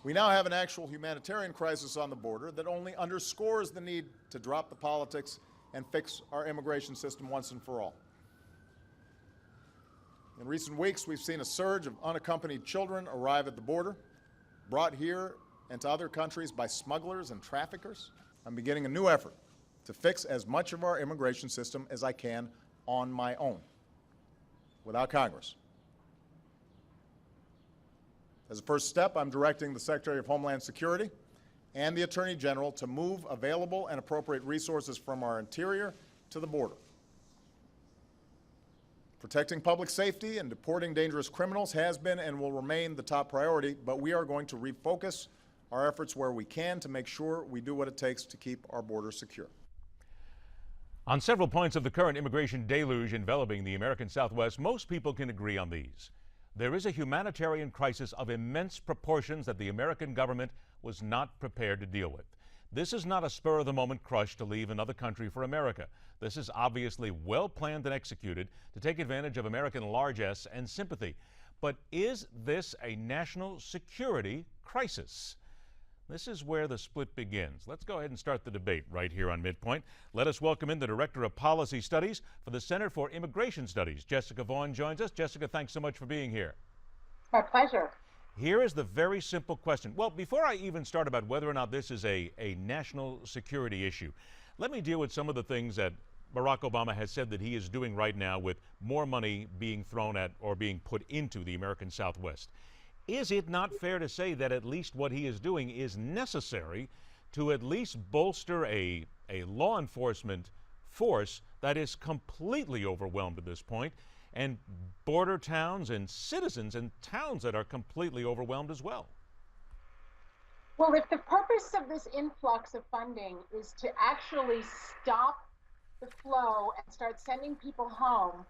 We now have an actual humanitarian crisis on the border that only underscores the need to drop the politics and fix our immigration system once and for all. In recent weeks, we've seen a surge of unaccompanied children arrive at the border, brought here and to other countries by smugglers and traffickers. I'm beginning a new effort to fix as much of our immigration system as I can on my own, without Congress. As a first step, I'm directing the Secretary of Homeland Security and the Attorney General to move available and appropriate resources from our interior to the border. Protecting public safety and deporting dangerous criminals has been and will remain the top priority, but we are going to refocus our efforts where we can to make sure we do what it takes to keep our border secure. On several points of the current immigration deluge enveloping the American Southwest, most people can agree on these. There is a humanitarian crisis of immense proportions that the American government was not prepared to deal with. This is not a spur-of-the-moment crush to leave another country for America. This is obviously well planned and executed to take advantage of American largesse and sympathy. But is this a national security crisis? This is where the split begins. Let's go ahead and start the debate right here on Midpoint. Let us welcome in the Director of Policy Studies for the Center for Immigration Studies. Jessica Vaughan joins us. Jessica, thanks so much for being here. My pleasure. Here is the very simple question. Well, before I even start about whether or not this is a national security issue, let me deal with some of the things that Barack Obama has said that he is doing right now with more money being thrown at or being put into the American Southwest. Is it not fair to say that at least what he is doing is necessary to at least bolster a law enforcement force that is completely overwhelmed at this point, and border towns and citizens and towns that are completely overwhelmed as well? Well, if the purpose of this influx of funding is to actually stop the flow and start sending people home,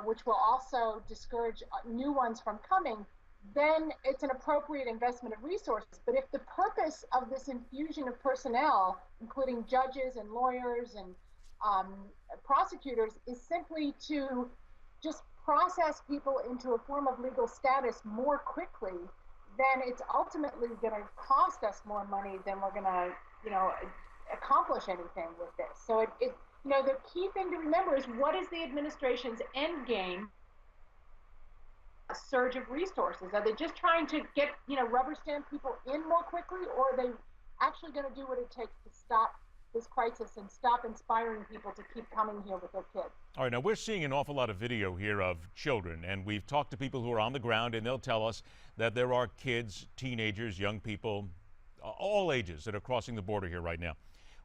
which will also discourage new ones from coming, then it's an appropriate investment of resources. But if the purpose of this infusion of personnel, including judges and lawyers and prosecutors, is simply to just process people into a form of legal status more quickly, then it's ultimately going to cost us more money than we're going to, accomplish anything with this. So the key thing to remember is, what is the administration's end game? A surge of resources. Are they just trying to get, rubber stamp people in more quickly, or are they actually going to do what it takes to stop this crisis and stop inspiring people to keep coming here with their kids? All right, now we're seeing an awful lot of video here of children, and we've talked to people who are on the ground, and they'll tell us that there are kids, teenagers, young people, all ages that are crossing the border here right now.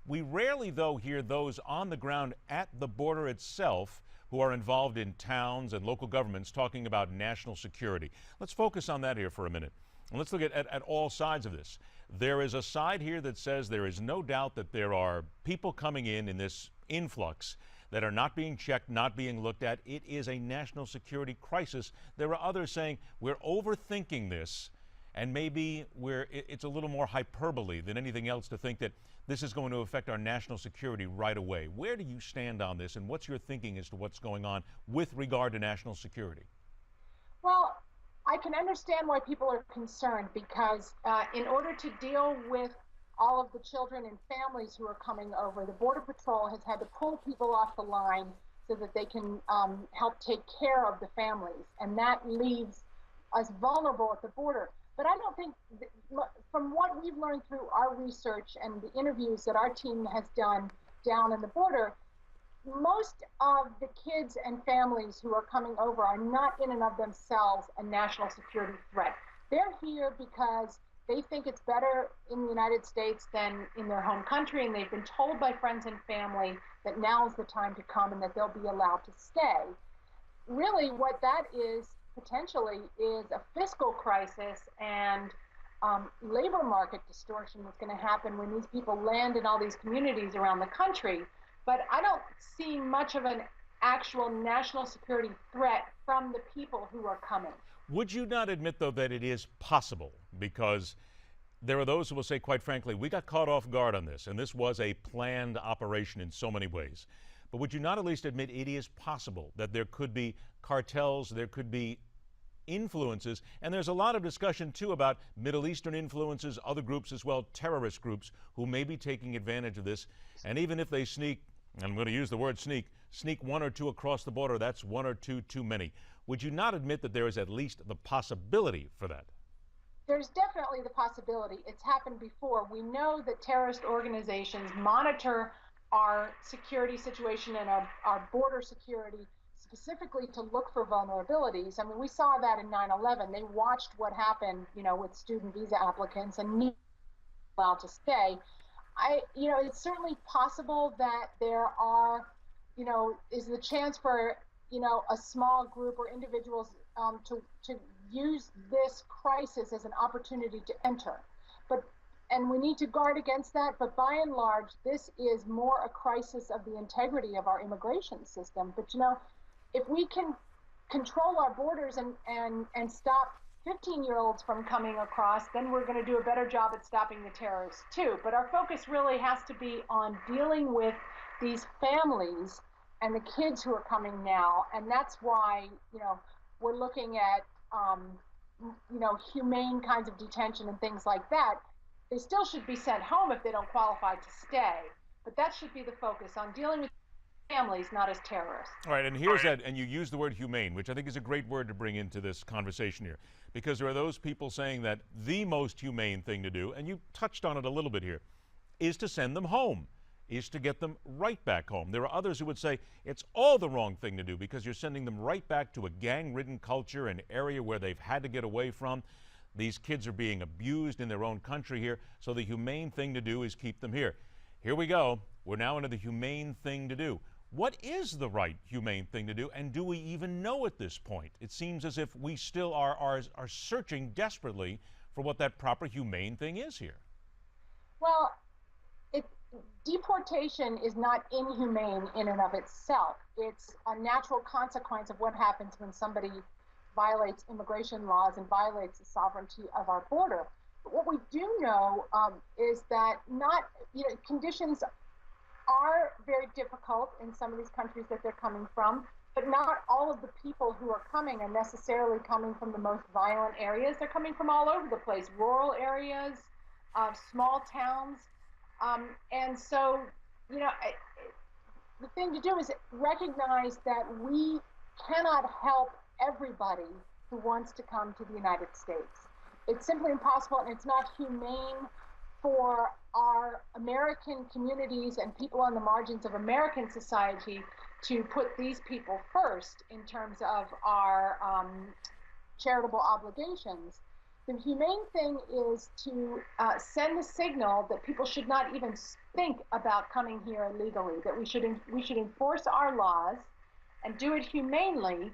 We rarely, though, hear those on the ground at the border itself who are involved in towns and local governments talking about national security. Let's focus on that here for a minute. And let's look at all sides of this. There is a side here that says there is no doubt that there are people coming in this influx that are not being checked, not being looked at. It is a national security crisis. There are others saying we're overthinking this, and maybe it's a little more hyperbole than anything else to think that this is going to affect our national security right away. Where do you stand on this, and what's your thinking as to what's going on with regard to national security? Well, I can understand why people are concerned, because in order to deal with all of the children and families who are coming over, the Border Patrol has had to pull people off the line so that they can help take care of the families, and that leaves us vulnerable at the border. But I don't think, from what we've learned through our research and the interviews that our team has done down in the border, most of the kids and families who are coming over are not in and of themselves a national security threat. They're here because they think it's better in the United States than in their home country, and they've been told by friends and family that now is the time to come and that they'll be allowed to stay. Really, what that is potentially is a fiscal crisis and labor market distortion that's going to happen when these people land in all these communities around the country. But I don't see much of an actual national security threat from the people who are coming. Would you not admit, though, that it is possible? Because there are those who will say, quite frankly, we got caught off guard on this, and this was a planned operation in so many ways. But would you not at least admit it is possible that there could be cartels, there could be influences. And there's a lot of discussion, too, about Middle Eastern influences, other groups as well, terrorist groups who may be taking advantage of this. And even if they sneak, and I'm going to use the word sneak one or two across the border, that's one or two too many. Would you not admit that there is at least the possibility for that? There's definitely the possibility. It's happened before. We know that terrorist organizations monitor our security situation and our border security specifically to look for vulnerabilities. I mean, we saw that in 9/11. They watched what happened, with student visa applicants and need allowed to stay. It's certainly possible that there are, is the chance for, a small group or individuals to use this crisis as an opportunity to enter. And we need to guard against that. But by and large, this is more a crisis of the integrity of our immigration system. But, if we can control our borders and stop 15-year-olds from coming across, then we're going to do a better job at stopping the terrorists too. But our focus really has to be on dealing with these families and the kids who are coming now. And that's why, we're looking at, humane kinds of detention and things like that. They still should be sent home if they don't qualify to stay. But that should be the focus, on dealing with families, not as terrorists. All right, and here's that, and you use the word humane, which I think is a great word to bring into this conversation here, because there are those people saying that the most humane thing to do, and you touched on it a little bit here, is to send them home, is to get them right back home. There are others who would say it's all the wrong thing to do because you're sending them right back to a gang-ridden culture, an area where they've had to get away from. These kids are being abused in their own country here, so the humane thing to do is keep them here. Here we go. We're now into the humane thing to do. What is the right humane thing to do, and do we even know at this point? It seems as if we still are searching desperately for what that proper humane thing is here. Well, deportation is not inhumane in and of itself. It's a natural consequence of what happens when somebody violates immigration laws and violates the sovereignty of our border. But what we do know is that conditions are very difficult in some of these countries that they're coming from, but not all of the people who are coming are necessarily coming from the most violent areas. They're coming from all over the place, rural areas, small towns. And so, the thing to do is recognize that we cannot help everybody who wants to come to the United States. It's simply impossible, and it's not humane for our American communities and people on the margins of American society to put these people first in terms of our charitable obligations. The humane thing is to send the signal that people should not even think about coming here illegally, that we should enforce our laws and do it humanely,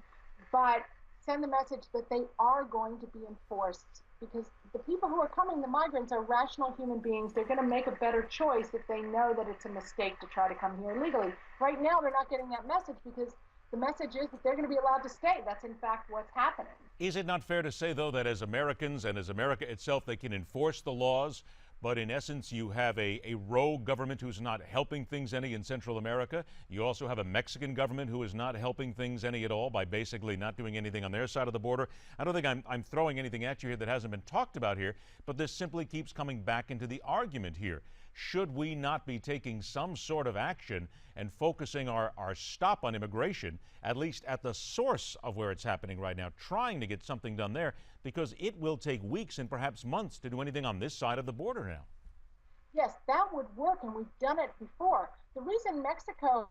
but send the message that they are going to be enforced, because the people who are coming, the migrants, are rational human beings. They're going to make a better choice if they know that it's a mistake to try to come here illegally. Right now, they're not getting that message because the message is that they're going to be allowed to stay. That's, in fact, what's happening. Is it not fair to say, though, that as Americans and as America itself, they can enforce the laws, but in essence, you have a rogue government who's not helping things any in Central America? You also have a Mexican government who is not helping things any at all by basically not doing anything on their side of the border. I don't think I'm throwing anything at you here that hasn't been talked about here, but this simply keeps coming back into the argument here. Should we not be taking some sort of action and focusing our stop on immigration, at least at the source of where it's happening right now, trying to get something done there, because it will take weeks and perhaps months to do anything on this side of the border now? Yes, that would work, and we've done it before. The reason Mexico,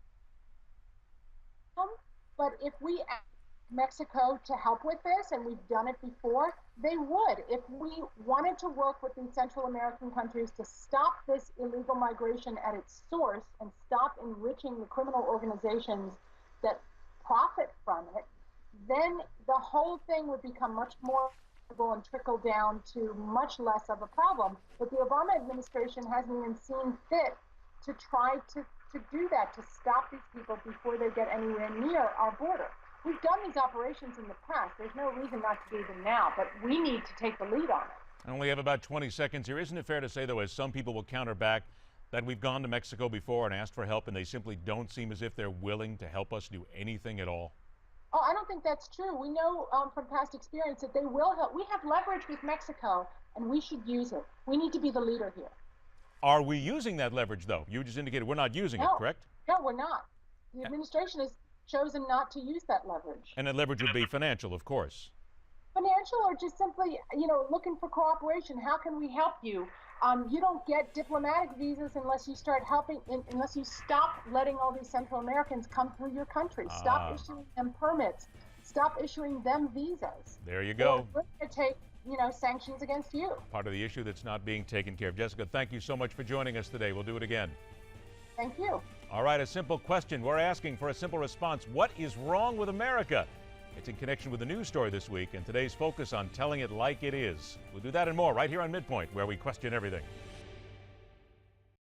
but if we ask Mexico to help with this, and we've done it before, they would. If we wanted to work with these Central American countries to stop this illegal migration at its source and stop enriching the criminal organizations that profit from it, then the whole thing would become much more and trickle down to much less of a problem. But the Obama administration hasn't even seen fit to try to do that, to stop these people before they get anywhere near our border. We've done these operations in the past. There's no reason not to do them now, but we need to take the lead on it. I only have about 20 seconds here. Isn't it fair to say, though, as some people will counter back, that we've gone to Mexico before and asked for help, and they simply don't seem as if they're willing to help us do anything at all? Oh, I don't think that's true. We know from past experience that they will help. We have leverage with Mexico, and we should use it. We need to be the leader here. Are we using that leverage, though? You just indicated we're not using it, correct? No, we're not. The administration has chosen not to use that leverage. And that leverage would be financial, of course. Financial, or just simply, looking for cooperation. How can we help you? You don't get diplomatic visas unless you start helping, unless you stop letting all these Central Americans come through your country. Stop issuing them permits. Stop issuing them visas. There you go. We're going to take, sanctions against you. Part of the issue that's not being taken care of. Jessica, thank you so much for joining us today. We'll do it again. Thank you. All right, a simple question. We're asking for a simple response. What is wrong with America? It's in connection with the news story this week and today's focus on telling it like it is. We'll do that and more right here on Midpoint, where we question everything.